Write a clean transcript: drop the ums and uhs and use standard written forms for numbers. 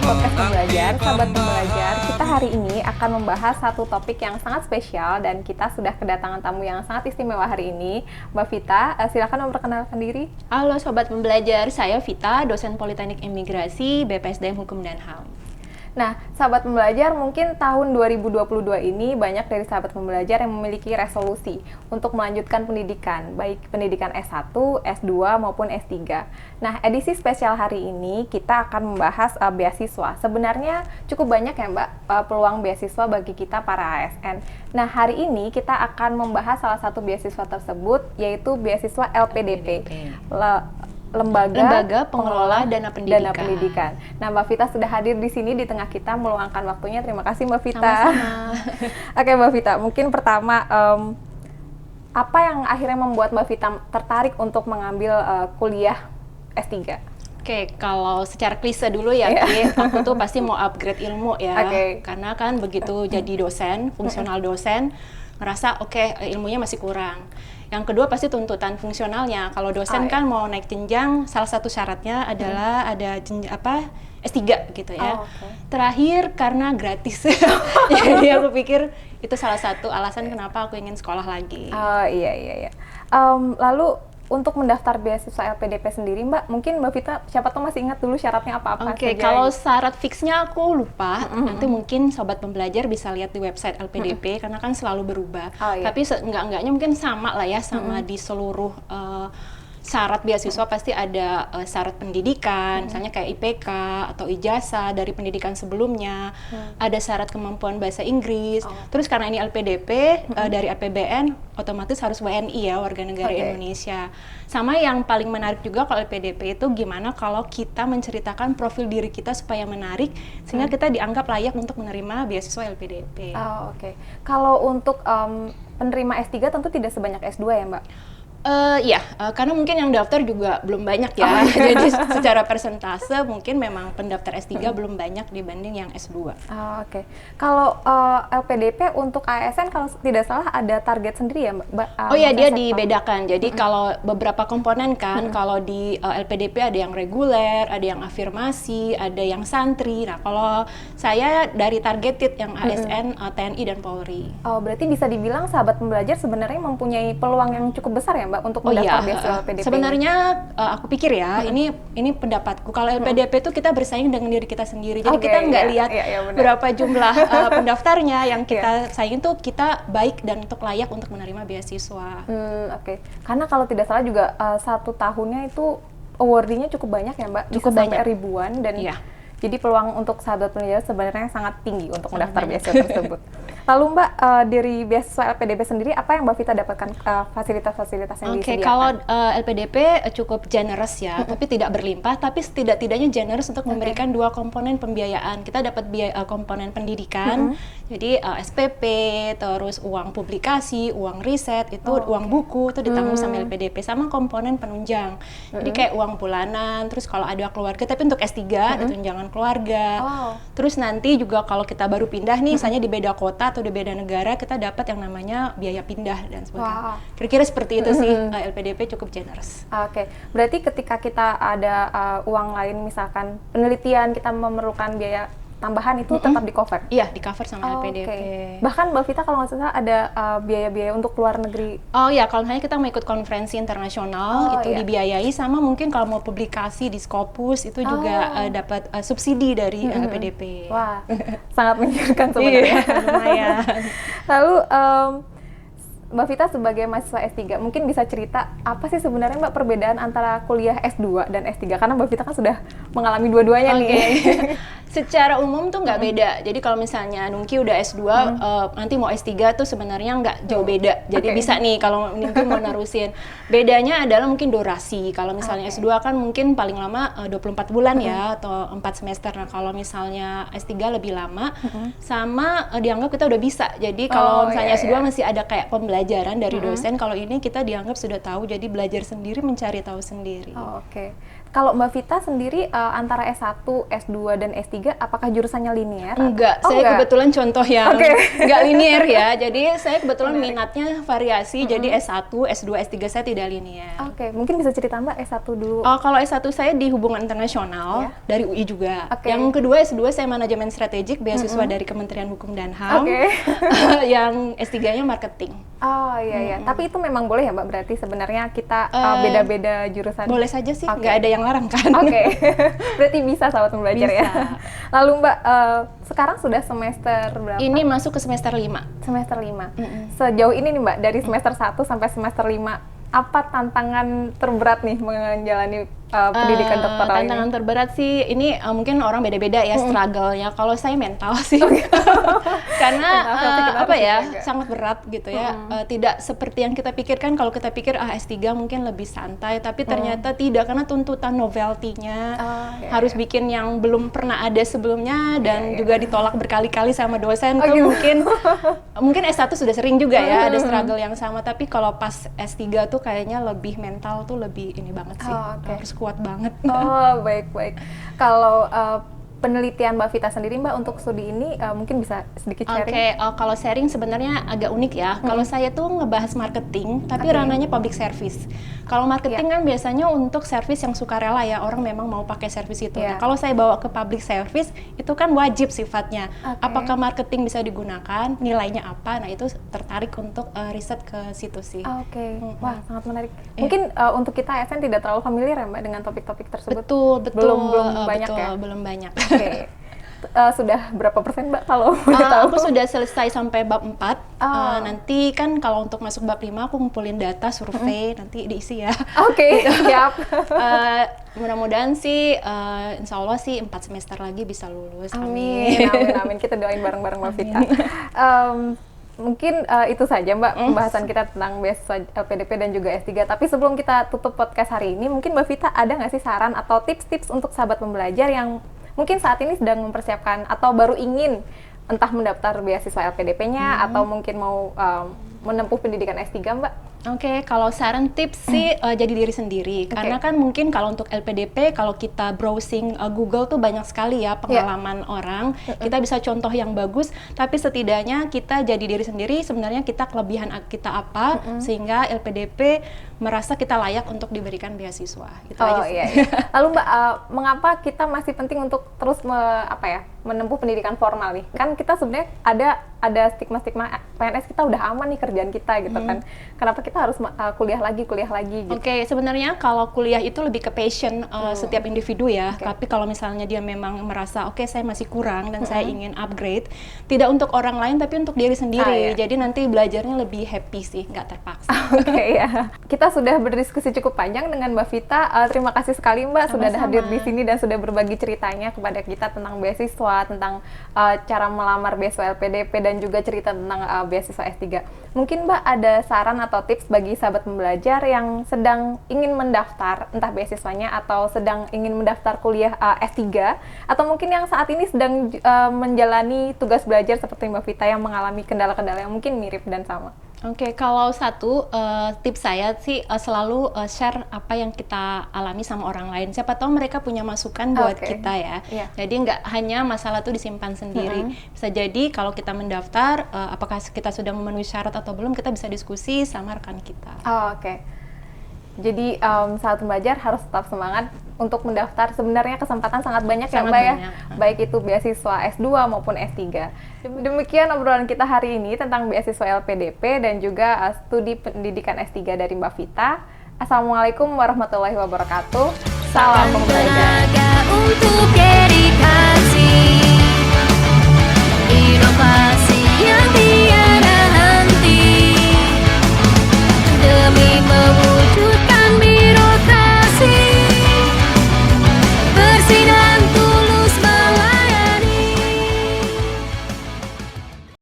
podcast Pembelajar. Sahabat Pembelajar, kita hari ini akan membahas satu topik yang sangat spesial dan kita sudah kedatangan tamu yang sangat istimewa hari ini. Mbak Vita, silakan memperkenalkan diri. Halo Sobat Pembelajar, saya Vita, dosen Politeknik Imigrasi, BPSDM Hukum dan HAM. Nah, sahabat pembelajar, mungkin tahun 2022 ini banyak dari sahabat pembelajar yang memiliki resolusi untuk melanjutkan pendidikan, baik pendidikan S1, S2, maupun S3. Nah, edisi spesial hari ini kita akan membahas beasiswa. Sebenarnya cukup banyak ya Mbak peluang beasiswa bagi kita para ASN. Nah, hari ini kita akan membahas salah satu beasiswa tersebut, yaitu beasiswa LPDP. Lembaga Pengelola Dana Pendidikan. Nah, Mbak Vita sudah hadir di sini di tengah kita meluangkan waktunya. Terima kasih Mbak Vita. Sama-sama. Oke Mbak Vita, mungkin pertama apa yang akhirnya membuat Mbak Vita tertarik untuk mengambil kuliah S3? Oke, kalau secara klise dulu ya, Ki, aku tuh pasti mau upgrade ilmu ya. Karena kan begitu jadi dosen, fungsional dosen, ngerasa ilmunya masih kurang. Yang kedua pasti tuntutan fungsionalnya. Kalau dosen kan mau naik jenjang, salah satu syaratnya adalah ada S3 gitu ya. Terakhir karena gratis. Jadi aku pikir itu salah satu alasan kenapa aku ingin sekolah lagi. Oh iya. Lalu untuk mendaftar beasiswa LPDP sendiri, Mbak, mungkin Mbak Vita siapa tahu masih ingat dulu syaratnya apa-apa saja. Kalau syarat fixnya aku lupa, nanti mungkin Sobat Pembelajar bisa lihat di website LPDP, karena kan selalu berubah. Tapi enggak-enggaknya mungkin sama lah ya, sama di seluruh syarat beasiswa pasti ada syarat pendidikan, misalnya kayak IPK atau ijazah dari pendidikan sebelumnya, ada syarat kemampuan bahasa Inggris. Terus karena ini LPDP dari APBN, otomatis harus WNI ya, warga negara Indonesia. Sama yang paling menarik juga kalau LPDP itu gimana kalau kita menceritakan profil diri kita supaya menarik, sehingga kita dianggap layak untuk menerima beasiswa LPDP. Kalau untuk penerima S3 tentu tidak sebanyak S2 ya Mbak? Karena mungkin yang daftar juga belum banyak ya. Jadi secara persentase mungkin memang pendaftar S3 belum banyak dibanding yang S2. Kalau LPDP untuk ASN kalau tidak salah ada target sendiri ya Mbak? Dia dibedakan. Jadi kalau beberapa komponen kan, kalau di LPDP ada yang reguler, ada yang afirmasi, ada yang santri. Nah, kalau saya dari targeted yang ASN, TNI dan Polri. Berarti bisa dibilang sahabat pembelajar sebenarnya mempunyai peluang yang cukup besar ya Mbak untuk mendaftar beasiswa LPDP? Sebenarnya aku pikir ya, ini pendapatku. Kalau LPDP itu kita bersaing dengan diri kita sendiri. Jadi kita nggak lihat berapa jumlah pendaftarnya, yang kita saingin tuh kita baik dan untuk layak untuk menerima beasiswa. Karena kalau tidak salah juga satu tahunnya itu awardingnya cukup banyak ya Mbak? Cukup banyak, ribuan dan jadi peluang untuk sahabat pembelajar sebenarnya sangat tinggi untuk mendaftar beasiswa tersebut. Lalu Mbak, dari beasiswa LPDP sendiri, apa yang Mbak Vita dapatkan fasilitas-fasilitas yang disediakan? Kalau LPDP cukup generous ya, tapi tidak berlimpah, tapi setidak-tidaknya generous untuk memberikan dua komponen pembiayaan. Kita dapat komponen pendidikan, jadi SPP, terus uang publikasi, uang riset, itu uang buku, itu ditanggung sama LPDP, sama komponen penunjang. Jadi kayak uang bulanan, terus kalau ada keluarga, tapi untuk S3 ada tunjangan keluarga. Terus nanti juga kalau kita baru pindah nih, misalnya di beda kota atau di beda negara, kita dapat yang namanya biaya pindah dan sebagainya. Kira-kira seperti itu sih, LPDP cukup generous. Berarti ketika kita ada uang lain, misalkan penelitian, kita memerlukan biaya tambahan itu tetap di-cover? Iya, di-cover sama LPDP. Bahkan Mbak Vita kalau nggak salah ada biaya-biaya untuk luar negeri? Kalau misalnya kita mau ikut konferensi internasional, itu dibiayai, sama mungkin kalau mau publikasi di Scopus, itu juga dapat subsidi dari LPDP. Wah, sangat menggiurkan sebenarnya. Lumayan. Lalu, Mbak Vita sebagai mahasiswa S3, mungkin bisa cerita apa sih sebenarnya Mbak perbedaan antara kuliah S2 dan S3? Karena Mbak Vita kan sudah mengalami dua-duanya nih. Secara umum tuh nggak beda. Jadi kalau misalnya Nungki udah S2, nanti mau S3 tuh sebenarnya nggak jauh beda. Jadi bisa nih kalau Nungki mau nerusin. Bedanya adalah mungkin durasi. Kalau misalnya S2 kan mungkin paling lama 24 bulan ya, atau 4 semester. Nah kalau misalnya S3 lebih lama, sama dianggap kita udah bisa. Jadi kalau misalnya S2 masih ada kayak pembelajaran dari dosen, kalau ini kita dianggap sudah tahu, jadi belajar sendiri, mencari tahu sendiri. Kalau Mbak Vita sendiri antara S1, S2, dan S3 apakah jurusannya linear? Enggak, Oh, saya enggak. kebetulan contoh yang Oke. enggak linear ya. Jadi saya kebetulan minatnya variasi, jadi S1, S2, S3 saya tidak linear. Oke, mungkin bisa cerita Mbak S1 dulu. Kalau S1 saya di hubungan internasional, dari UI juga. Oke. Yang kedua S2 saya manajemen strategik, beasiswa dari Kementerian Hukum dan HAM. Oke. Yang S3-nya marketing. Oh iya. Tapi itu memang boleh ya Mbak, berarti sebenarnya kita beda-beda jurusan? Boleh saja sih, Oke. nggak ada yang larang kan. Oke, berarti bisa sahabat pembelajar ya. Bisa. Lalu Mbak, sekarang sudah semester berapa? Ini masuk ke semester 5. Semester 5. Sejauh ini nih Mbak, dari semester 1 sampai semester 5, apa tantangan terberat nih menjalani pendidikan doktoral ini? Tantangan terberat sih, ini mungkin orang beda-beda ya struggle-nya. Kalau saya mental sih, karena apa ya, sangat berat gitu ya. Tidak seperti yang kita pikirkan. Kalau kita pikir S3 mungkin lebih santai, tapi ternyata tidak, karena tuntutan novelty-nya harus bikin yang belum pernah ada sebelumnya dan juga ditolak berkali-kali sama dosen. Tuh mungkin S1 sudah sering juga ya ada struggle yang sama. Tapi kalau pas S3 tuh kayaknya lebih mental tuh lebih ini banget sih. Harus kuat banget. Oh, baik. Kalau penelitian Mbak Vita sendiri Mbak untuk studi ini mungkin bisa sedikit sharing? Oke, kalau sharing sebenarnya agak unik ya. Kalau saya tuh ngebahas marketing, tapi ranahnya public service. Kalau marketing kan biasanya untuk service yang sukarela ya, orang memang mau pakai service itu. Nah, kalau saya bawa ke public service, itu kan wajib sifatnya. Apakah marketing bisa digunakan, nilainya apa, nah itu tertarik untuk riset ke situ sih. Oke, wah sangat menarik. Mungkin untuk kita ASN tidak terlalu familiar ya Mbak dengan topik-topik tersebut? Betul. Belum banyak ya? Belum banyak. Oke. Sudah berapa persen Mbak kalau boleh tahu? Aku sudah selesai sampai bab 4. Nanti kan kalau untuk masuk bab 5 aku ngumpulin data, survei, nanti diisi ya. Oke, siap. Mudah-mudahan sih, insya Allah sih 4 semester lagi bisa lulus. Amin. Kita doain bareng-bareng Mbak Vita. Mungkin itu saja Mbak pembahasan kita tentang beasiswa LPDP dan juga S3. Tapi sebelum kita tutup podcast hari ini, mungkin Mbak Vita ada nggak sih saran atau tips-tips untuk sahabat pembelajar yang mungkin saat ini sedang mempersiapkan atau baru ingin entah mendaftar beasiswa LPDP-nya atau mungkin mau menempuh pendidikan S3 Mbak? Oke, kalau saran tips sih jadi diri sendiri. Karena kan mungkin kalau untuk LPDP, kalau kita browsing Google tuh banyak sekali ya pengalaman orang. Kita bisa contoh yang bagus, tapi setidaknya kita jadi diri sendiri, sebenarnya kita kelebihan kita apa, sehingga LPDP merasa kita layak untuk diberikan beasiswa. Gitu aja sih. Lalu Mbak, mengapa kita masih penting untuk terus menempuh pendidikan formal nih? Kan kita sebenarnya ada stigma-stigma PNS kita udah aman nih kerjaan kita gitu kan. Kenapa kita harus kuliah lagi gitu? Oke, sebenarnya kalau kuliah itu lebih ke passion setiap individu ya. Tapi kalau misalnya dia memang merasa saya masih kurang dan saya ingin upgrade, tidak untuk orang lain tapi untuk diri sendiri. Jadi nanti belajarnya lebih happy sih, nggak terpaksa. Kita sudah berdiskusi cukup panjang dengan Mbak Vita. Terima kasih sekali Mbak sudah hadir di sini dan sudah berbagi ceritanya kepada kita tentang beasiswa, tentang cara melamar beasiswa LPDP dan juga cerita tentang beasiswa S3. Mungkin Mbak ada saran atau tips bagi sahabat pembelajar yang sedang ingin mendaftar entah beasiswanya atau sedang ingin mendaftar kuliah S3 atau mungkin yang saat ini sedang menjalani tugas belajar seperti Mbak Vita yang mengalami kendala-kendala yang mungkin mirip dan sama. Oke, kalau satu tips saya sih selalu share apa yang kita alami sama orang lain. Siapa tahu mereka punya masukan buat kita ya. Jadi nggak hanya masalah itu disimpan sendiri. Bisa jadi kalau kita mendaftar, apakah kita sudah memenuhi syarat atau belum, kita bisa diskusi sama rekan kita. Jadi sahabat pembelajar harus tetap semangat untuk mendaftar. Sebenarnya kesempatan sangat banyak ya Mbak ya, baik itu beasiswa S2 maupun S3. Demikian obrolan kita hari ini tentang beasiswa LPDP dan juga studi pendidikan S3 dari Mbak Vita. Assalamualaikum warahmatullahi wabarakatuh. Salam pembelajar. Untuk dedikasi inovasi.